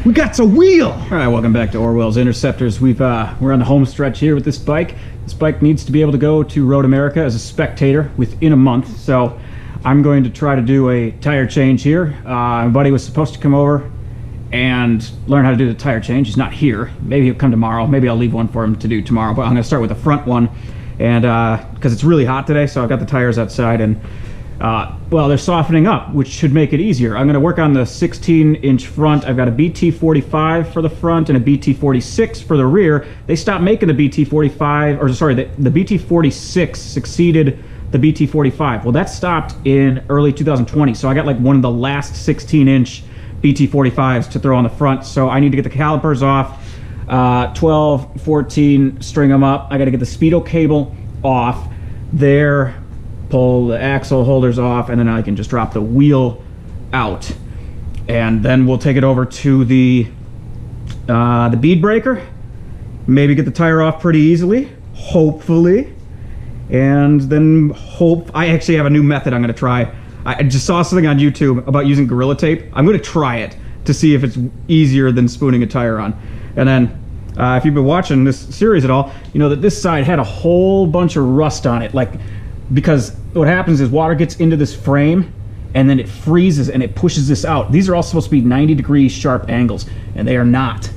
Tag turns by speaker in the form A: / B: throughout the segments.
A: We got a wheel! Alright, welcome back to Orwell's Interceptors. We're on the home stretch here with this bike. This bike needs to be able to go to Road America as a spectator within a month, so I'm going to try to do a tire change here. My buddy was supposed to come over and learn how to do the tire change. He's not here. Maybe he'll come tomorrow. Maybe I'll leave one for him to do tomorrow, but I'm going to start with the front one, and because it's really hot today, so I've got the tires outside, and well, they're softening up, which should make it easier. I'm going to work on the 16-inch front. I've got a BT45 for the front and a BT46 for the rear. They stopped making the BT45, or sorry, the BT46 succeeded the BT45. Well, that stopped in early 2020, so I got like one of the last 16-inch BT45s to throw on the front, so I need to get the calipers off, 12, 14, string them up. I got to get the speedo cable off there, pull the axle holders off, and then I can just drop the wheel out, and then we'll take it over to the bead breaker, maybe get the tire off pretty easily, hopefully, and then I actually have a new method I'm going to try. I just saw something on YouTube about using Gorilla Tape. I'm going to try it to see if it's easier than spooning a tire on. And then if you've been watching this series at all, you know that this side had a whole bunch of rust on it, like, because what happens is water gets into this frame and then it freezes and it pushes this out. These are all supposed to be 90-degree sharp angles, and they are not,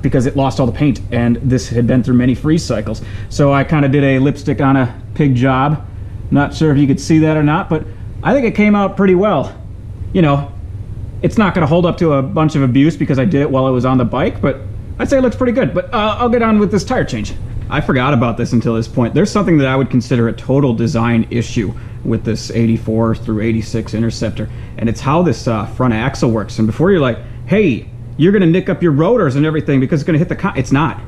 A: because it lost all the paint, and this had been through many freeze cycles. So I kind of did a lipstick on a pig job. Not sure if you could see that or not, but I think it came out pretty well. You know, it's not going to hold up to a bunch of abuse because I did it while I was on the bike, but I'd say it looks pretty good. But I'll get on with this tire change. I forgot about this until this point. There's something that I would consider a total design issue with this 84 through 86 Interceptor, and it's how this front axle works. And before you're like, hey, you're going to nick up your rotors and everything because it's going to hit the it's not.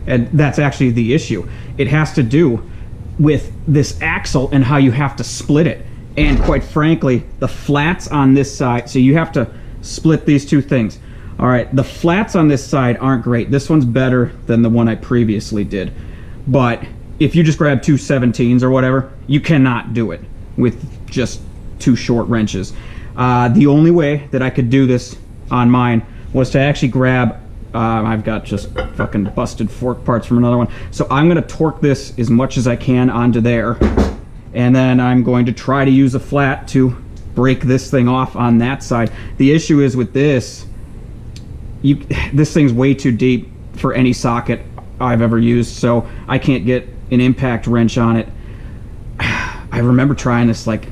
A: And that's actually the issue. It has to do with this axle and how you have to split it. And quite frankly, the flats on this side, so you have to split these two things. All right, the flats on this side aren't great. This one's better than the one I previously did. But if you just grab two 17s or whatever, you cannot do it with just two short wrenches. The only way that I could do this on mine was to actually grab, I've got just fucking busted fork parts from another one. So I'm going to torque this as much as I can onto there. And then I'm going to try to use a flat to break this thing off on that side. The issue is with this, this thing's way too deep for any socket I've ever used, so I can't get an impact wrench on it. I remember trying this like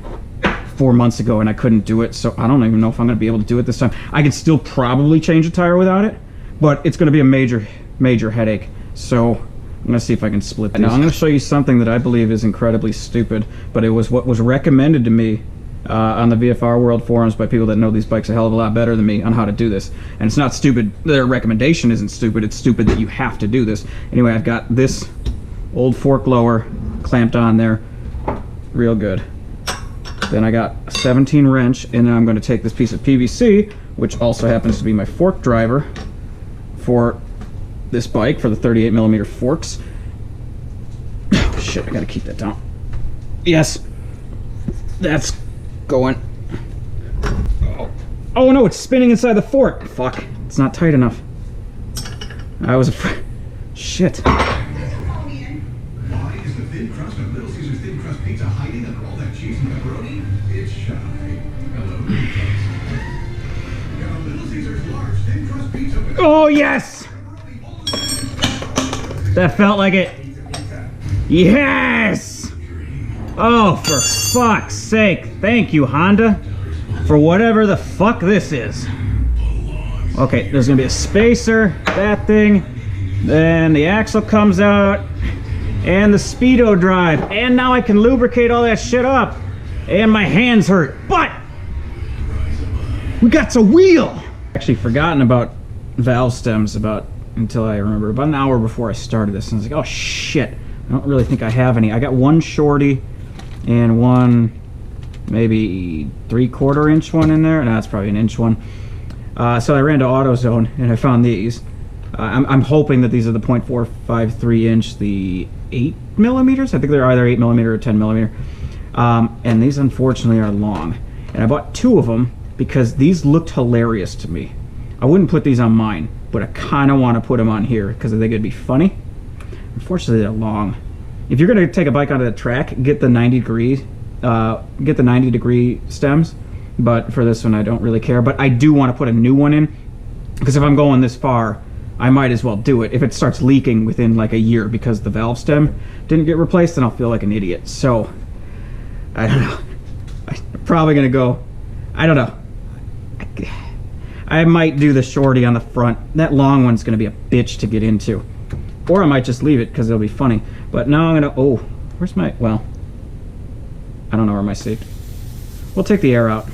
A: 4 months ago and I couldn't do it, so I don't even know if I'm going to be able to do it this time. I can still probably change a tire without it, but it's going to be a major headache. So I'm going to see if I can split these. Now I'm going to show you something that I believe is incredibly stupid, but it was what was recommended to me on the VFR World forums by people that know these bikes a hell of a lot better than me on how to do this. And it's not stupid, their recommendation isn't stupid, it's stupid that you have to do this. Anyway, I've got this old fork lower clamped on there real good. Then I got a 17 wrench, and then I'm going to take this piece of PVC, which also happens to be my fork driver for this bike, for the 38mm forks. Oh shit, I gotta keep that down. Yes, that's going. Oh no, it's spinning inside the fork. Fuck, it's not tight enough. I was afraid. Shit.
B: Why is the thin crust of Little Caesar's thin crust pizza hiding under all that cheese and pepperoni? It's shy. Hello, Little Caesar's large thin crust pizza with
A: Oh yes! That felt like it. Yes! Oh, for fuck's sake. Thank you, Honda, for whatever the fuck this is. Okay, there's gonna be a spacer, that thing, then the axle comes out, and the speedo drive, and now I can lubricate all that shit up, and my hands hurt, but we got a wheel! Actually forgotten about valve stems until I remember about an hour before I started this, and I was like, oh shit, I don't really think I have any. I got one shorty and one maybe 3/4 inch one in there. No, that's probably an inch one. So I ran to AutoZone and I found these. I'm hoping that these are the 0.453 inch, the 8mm. I think they're either 8mm or 10mm. And these unfortunately are long. And I bought two of them because these looked hilarious to me. I wouldn't put these on mine, but I kind of want to put them on here because I think it'd be funny. Unfortunately, they're long. If you're going to take a bike onto the track, get the 90 degree stems. But for this one, I don't really care. But I do want to put a new one in, because if I'm going this far, I might as well do it. If it starts leaking within like a year because the valve stem didn't get replaced, then I'll feel like an idiot. So, I don't know. I'm probably going to go, I don't know. I might do the shorty on the front. That long one's going to be a bitch to get into. Or I might just leave it because it'll be funny. But now I'm going to, oh, where's my, well, I don't know where my safety. We'll take the air out.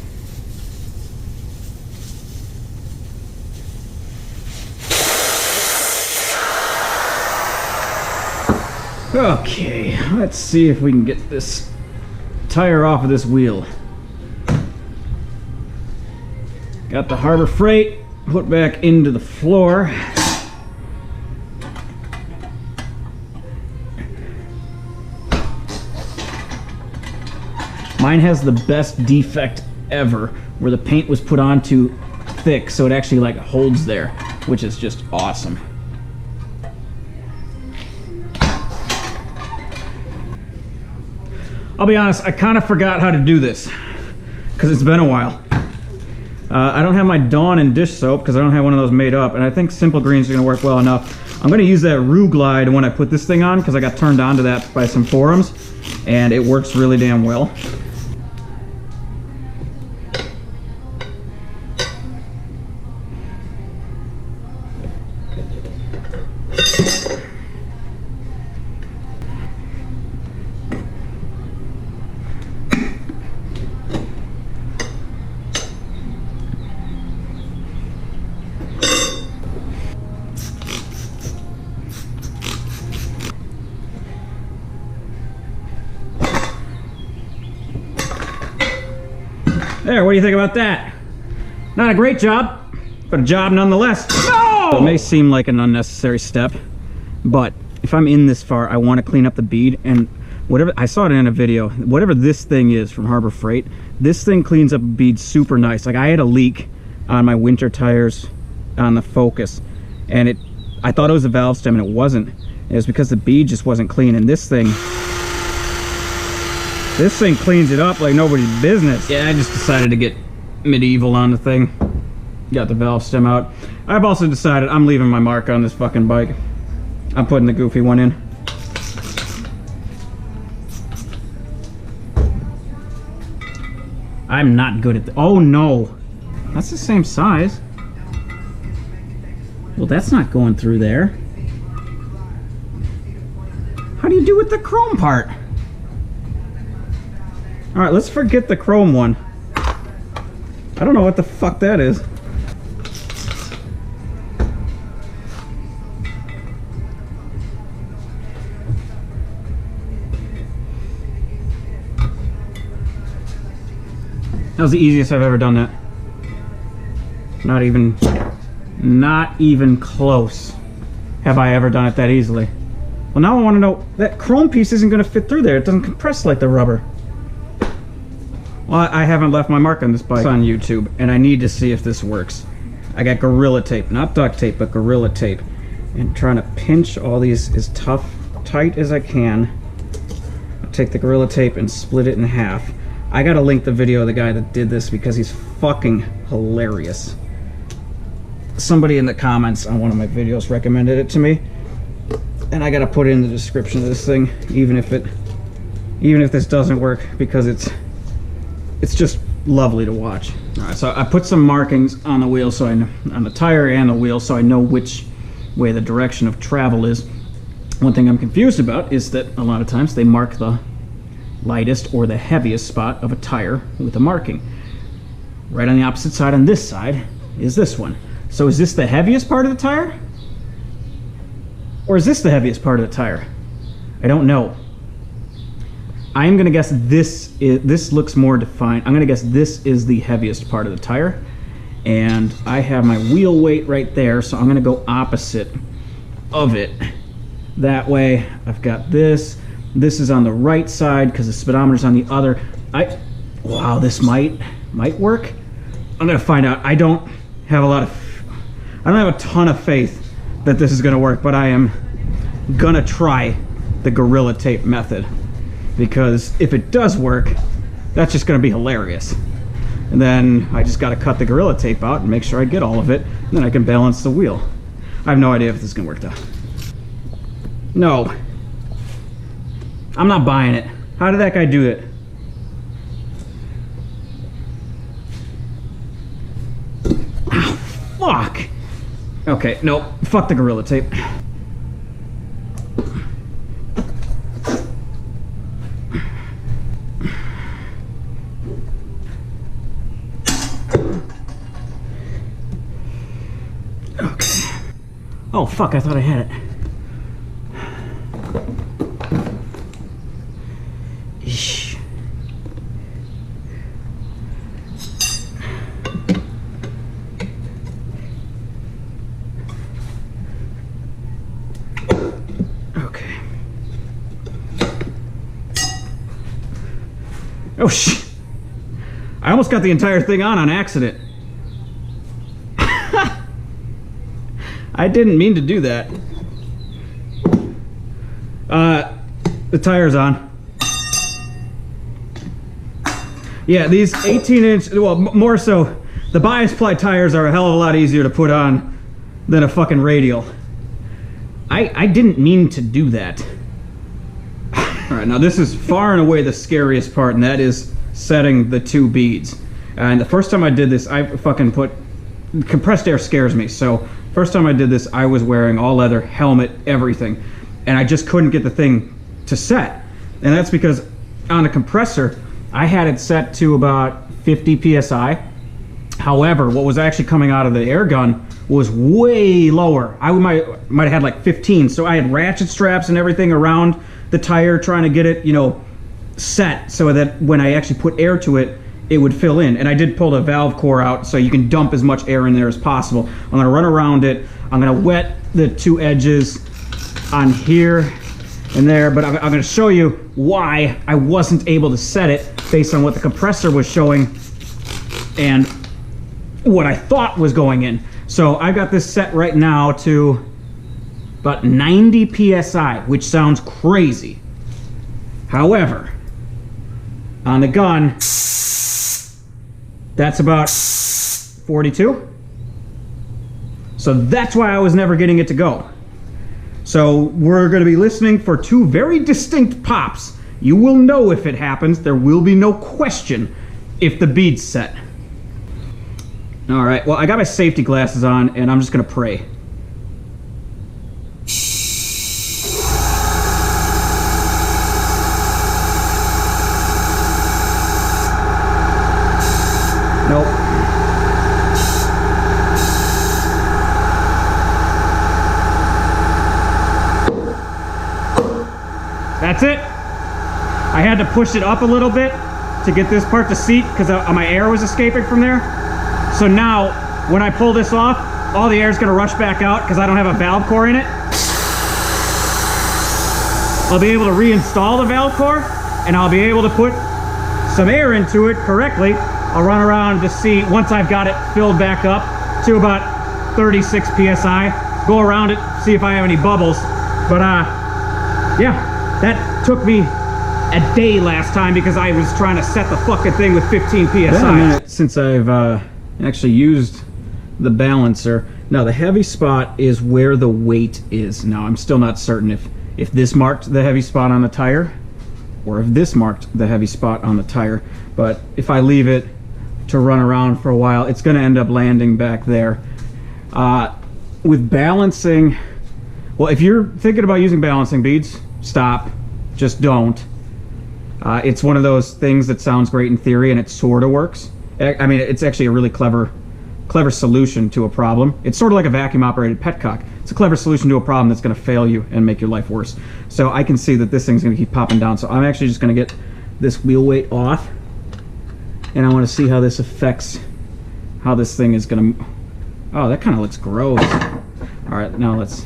A: Okay, let's see if we can get this tire off of this wheel. Got the Harbor Freight put back into the floor. Mine has the best defect ever, where the paint was put on too thick, so it actually like holds there, which is just awesome. I'll be honest, I kind of forgot how to do this because it's been a while. I don't have my Dawn and dish soap because I don't have one of those made up, and I think Simple Greens are going to work well enough. I'm going to use that Rue Glide when I put this thing on because I got turned on to that by some forums, and it works really damn well. There, what do you think about that? Not a great job, but a job nonetheless. No! It may seem like an unnecessary step, but if I'm in this far, I want to clean up the bead, and whatever, I saw it in a video, whatever this thing is from Harbor Freight, this thing cleans up beads super nice. Like I had a leak on my winter tires on the Focus, and I thought it was a valve stem, and it wasn't. It was because the bead just wasn't clean, and this thing cleans it up like nobody's business. Yeah, I just decided to get medieval on the thing. Got the valve stem out. I've also decided I'm leaving my mark on this fucking bike. I'm putting the goofy one in. I'm not good at oh no! That's the same size. Well, that's not going through there. How do you do with the chrome part? Alright, let's forget the chrome one. I don't know what the fuck that is. That was the easiest I've ever done that. Not even close have I ever done it that easily. Well, now I want to know, that chrome piece isn't going to fit through there. It doesn't compress like the rubber. Well, I haven't left my mark on this bike. It's on YouTube, and I need to see if this works. I got Gorilla Tape, not duct tape, but Gorilla Tape. And trying to pinch all these as tight as I can. I'll take the Gorilla Tape and split it in half. I gotta link the video of the guy that did this because he's fucking hilarious. Somebody in the comments on one of my videos recommended it to me. And I gotta put it in the description of this thing, even if this doesn't work, because it's just lovely to watch. All right, so I put some markings on the wheel, so I know, on the tire and the wheel, so I know which way the direction of travel is. One thing I'm confused about is that a lot of times they mark the lightest or the heaviest spot of a tire with a marking. Right on the opposite side, on this side, is this one. So is this the heaviest part of the tire? Or is this the heaviest part of the tire? I don't know. I am gonna guess this looks more defined. I'm gonna guess this is the heaviest part of the tire. And I have my wheel weight right there, so I'm gonna go opposite of it. That way, I've got this. This is on the right side because the speedometer's on the other. Wow, this might work. I'm gonna find out. I don't have a lot of I don't have a ton of faith that this is gonna work, but I am gonna try the Gorilla Tape method, because if it does work, that's just gonna be hilarious. And then I just gotta cut the Gorilla Tape out and make sure I get all of it, and then I can balance the wheel. I have no idea if this is gonna work though. No. I'm not buying it. How did that guy do it? Ow, fuck! Okay, nope. Fuck the Gorilla Tape. Okay. Oh, fuck, I thought I had it. Eesh. Okay. Oh, shit. I almost got the entire thing on accident. I didn't mean to do that. The tire's on. Yeah, these 18-inch, well, more so, the bias ply tires are a hell of a lot easier to put on than a fucking radial. I didn't mean to do that. Alright, now this is far and away the scariest part, and that is setting the two beads. And the first time I did this, I fucking put... Compressed air scares me, so first time I did this, I was wearing all leather, helmet, everything. And I just couldn't get the thing to set. And that's because on the compressor, I had it set to about 50 PSI. However, what was actually coming out of the air gun was way lower. I might have had like 15, so I had ratchet straps and everything around the tire trying to get it, you know, set so that when I actually put air to it, it would fill in. And I did pull the valve core out so you can dump as much air in there as possible. I'm gonna run around it. I'm gonna wet the two edges on here and there, but I'm gonna show you why I wasn't able to set it based on what the compressor was showing and what I thought was going in. So I've got this set right now to about 90 PSI, which sounds crazy. However, on the gun, that's about 42. So that's why I was never getting it to go. So we're going to be listening for two very distinct pops. You will know if it happens. There will be no question if the bead's set. All right, well, I got my safety glasses on, and I'm just going to pray. Nope. That's it. I had to push it up a little bit to get this part to seat because my air was escaping from there. So now, when I pull this off, all the air is going to rush back out because I don't have a valve core in it. I'll be able to reinstall the valve core, and I'll be able to put some air into it correctly. I'll run around to see, once I've got it filled back up to about 36 PSI, go around it, see if I have any bubbles. But yeah, that took me a day last time because I was trying to set the fucking thing with 15 PSI. Been a minute since I've actually used the balancer. Now the heavy spot is where the weight is. Now I'm still not certain if this marked the heavy spot on the tire or if this marked the heavy spot on the tire. But if I leave it to run around for a while, it's going to end up landing back there. With balancing, well, if you're thinking about using balancing beads, stop. Just don't. It's one of those things that sounds great in theory, and it sort of works. I mean, it's actually a really clever solution to a problem. It's sort of like a vacuum-operated petcock. It's a clever solution to a problem that's going to fail you and make your life worse. So I can see that this thing's going to keep popping down. So I'm actually just going to get this wheel weight off, and I want to see how this affects how this thing is going to... Oh, that kind of looks gross. All right, now let's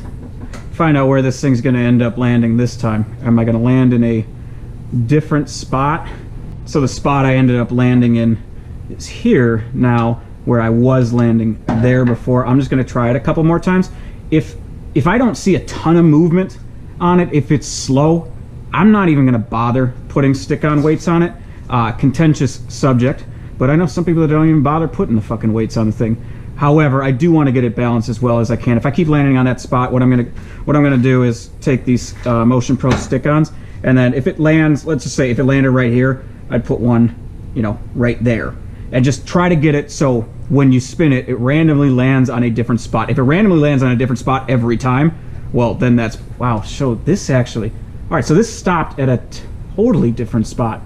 A: find out where this thing's going to end up landing this time. Am I going to land in a different spot? So the spot I ended up landing in is here now, where I was landing there before. I'm just gonna try it a couple more times. If I don't see a ton of movement on it, if it's slow, I'm not even gonna bother putting stick-on weights on it. Contentious subject, but I know some people that don't even bother putting the fucking weights on the thing. However, I do want to get it balanced as well as I can. If I keep landing on that spot, what I'm gonna do is take these Motion Pro stick-ons, and then if it lands, let's just say if it landed right here, I'd put one, you know, right there, and just try to get it so when you spin it, it randomly lands on a different spot. If it randomly lands on a different spot every time, well, then that's, wow, so this actually, all right, so this stopped at a totally different spot.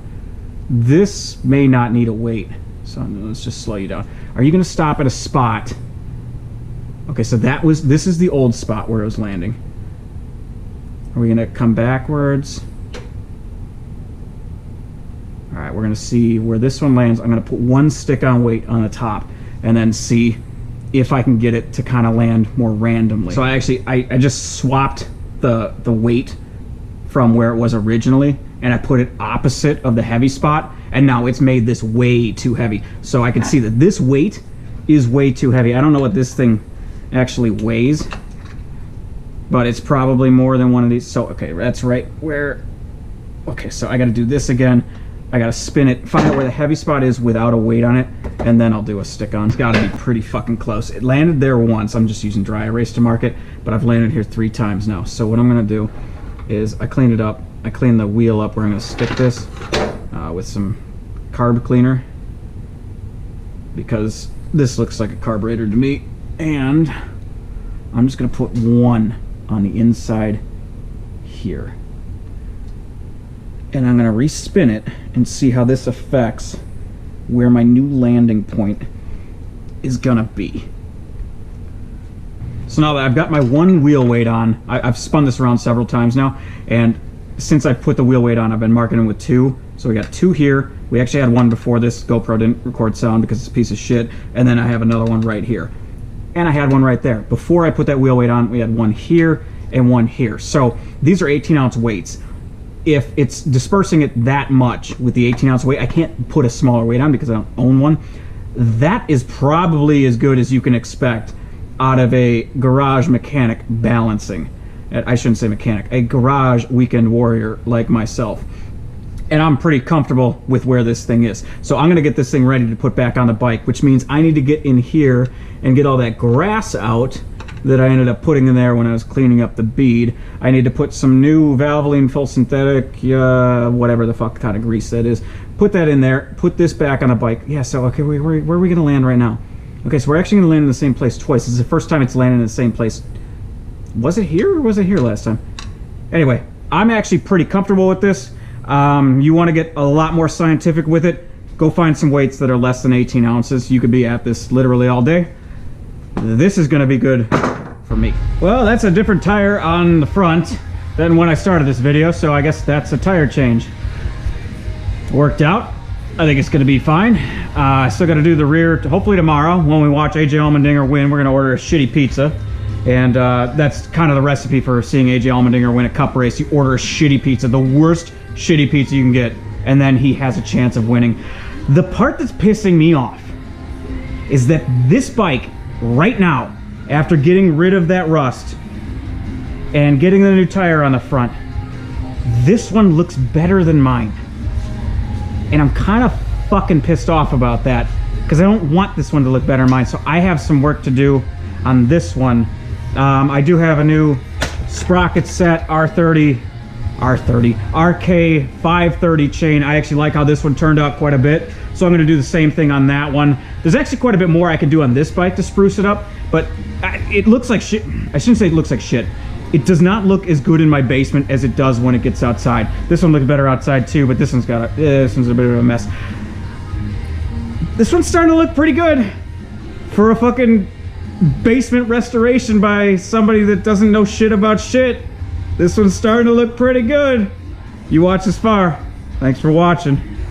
A: This may not need a weight, so let's just slow you down. Are you gonna stop at a spot? Okay, so this is the old spot where it was landing. Are we gonna come backwards? All right, we're gonna see where this one lands. I'm gonna put one stick-on weight on the top and then see if I can get it to kind of land more randomly. So I just swapped the weight from where it was originally, and I put it opposite of the heavy spot, and now it's made this way too heavy. So I can see that this weight is way too heavy. I don't know what this thing actually weighs, but it's probably more than one of these. So, okay, that's right where, okay, so I gotta do this again. I gotta spin it, find out where the heavy spot is without a weight on it, and then I'll do a stick-on. It's gotta be pretty fucking close. It landed there once. I'm just using dry erase to mark it, but I've landed here 3 times now. So what I'm gonna do is I clean it up. I clean the wheel up where I'm gonna stick this with some carb cleaner, because this looks like a carburetor to me. And I'm just gonna put one on the inside here. And I'm gonna respin it and see how this affects where my new landing point is gonna be. So now that I've got my one wheel weight on, I've spun this around several times now, and since I put the wheel weight on, I've been marking them with 2. So we got 2 here. We actually had one before this. GoPro didn't record sound because it's a piece of shit. And then I have another one right here. And I had one right there. Before I put that wheel weight on, we had one here and one here. So these are 18-ounce weights. If it's dispersing it that much with the 18-ounce weight, I can't put a smaller weight on because I don't own one. That is probably as good as you can expect out of a garage mechanic balancing. I shouldn't say mechanic, a garage weekend warrior like myself. And I'm pretty comfortable with where this thing is. So I'm gonna get this thing ready to put back on the bike, which means I need to get in here and get all that grass out that I ended up putting in there when I was cleaning up the bead. I need to put some new Valvoline full synthetic, whatever the fuck kind of grease that is. Put that in there, put this back on the bike. Yeah, so okay, where are we gonna land right now? Okay, so we're actually gonna land in the same place twice. This is the first time it's landed in the same place. Was it here or was it here last time? Anyway, I'm actually pretty comfortable with this. You want to get a lot more scientific with it, go find some weights that are less than 18 ounces. You could be at this literally all day. This is going to be good for me. Well, that's a different tire on the front than when I started this video, so I guess that's a tire change. Worked out. I think it's going to be fine. I still got to do the rear. Hopefully tomorrow when we watch AJ Allmendinger win, we're going to order a shitty pizza. And that's kind of the recipe for seeing AJ Allmendinger win a cup race. You order a shitty pizza, the worst shitty pizza you can get, and then he has a chance of winning. The part that's pissing me off is that this bike right now, after getting rid of that rust and getting the new tire on the front, this one looks better than mine. And I'm kind of fucking pissed off about that because I don't want this one to look better than mine. So I have some work to do on this one. I do have a new sprocket set RK530 chain. I actually like how this one turned out quite a bit, so I'm going to do the same thing on that one. There's actually quite a bit more I can do on this bike to spruce it up, but it looks like shit. I shouldn't say it looks like shit. It does not look as good in my basement as it does when it gets outside. This one looks better outside too, but this one's a bit of a mess. This one's starting to look pretty good for a fucking basement restoration by somebody that doesn't know shit about shit. This one's starting to look pretty good. You watch this far. Thanks for watching.